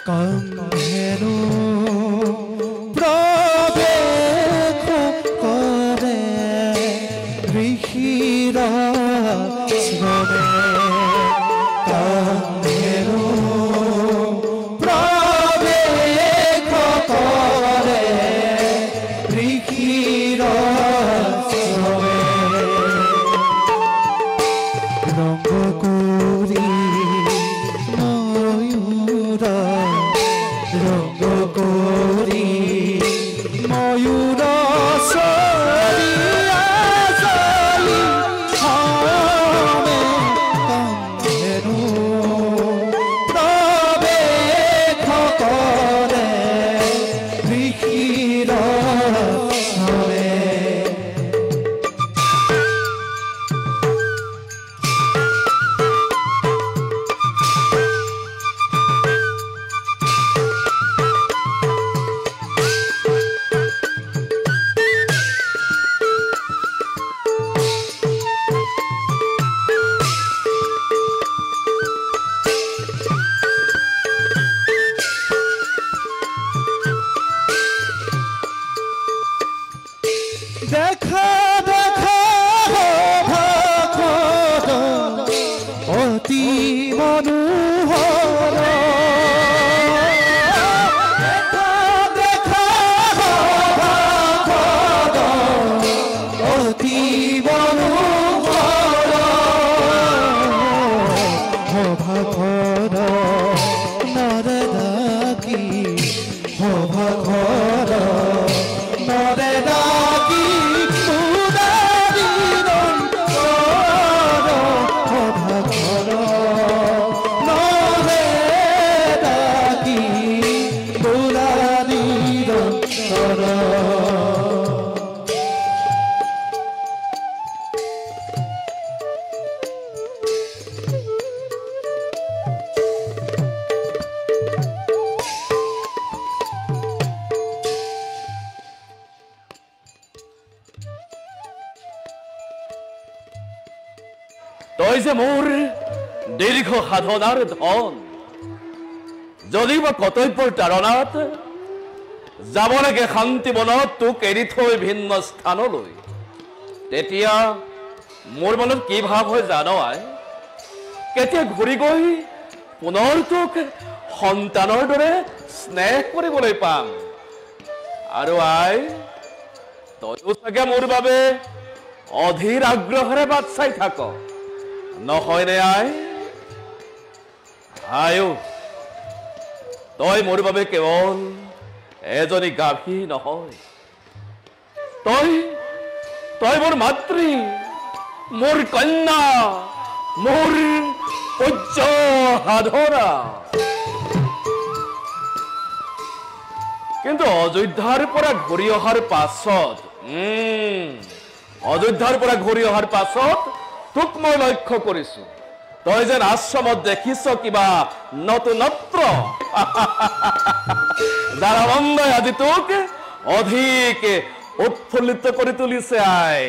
কান্ধেনো প্ৰৱেশ কৰে ঋষিৰ শ্ৰমে কান্ধেনো প্ৰৱেশ কৰে ঋষিৰ শ্ৰমে ৰঙ কৰি Rongokori Mayura Sari Asali Hame Kamhenu Prabekha Kore Rishira Hame দেখা দেখা ভাখদ অতি মনোহৰ দেখা দেখা ভাখদ অতি মনোহৰ ভাখদ নৰে ডাকি ভাখদ নৰে ডাকি তই যে মোৰ দীৰ্ঘ সাধনাৰ ধন যদি মই কৰ্তব্যৰ তাৰণাত যাব লাগে শান্তি মনত তোক এৰি থৈ ভিন্ন স্থানলৈ তেতিয়া মোৰ মনত কি ভাৱ হয় জানো আই কেতিয়া ঘূৰি গৈ পুনৰ তোক সন্তানৰ দৰে স্নেহ কৰিবলৈ পাম আৰু আই তইও চাগে মোৰ বাবে অধীৰ আগ্ৰহেৰে বাট চাই থাক নহয় নে আই আয়ো তই মোৰ বাবে কেৱল এজনী গাভী নহয় তই তই মোৰ মাতৃ মোৰ কন্যা মোৰ পূজ্য সাধনা কিন্তু অযোধ্যাৰ পৰা ঘূৰি অহাৰ পাছত তোক মই লক্ষ্য কৰিছো তই যেন আশ্ৰমত দেখিছ কিবা নতুনত্ব দাৰানন্দই আজি তোক অধিক উৎফুল্লিত কৰি তুলিছে আই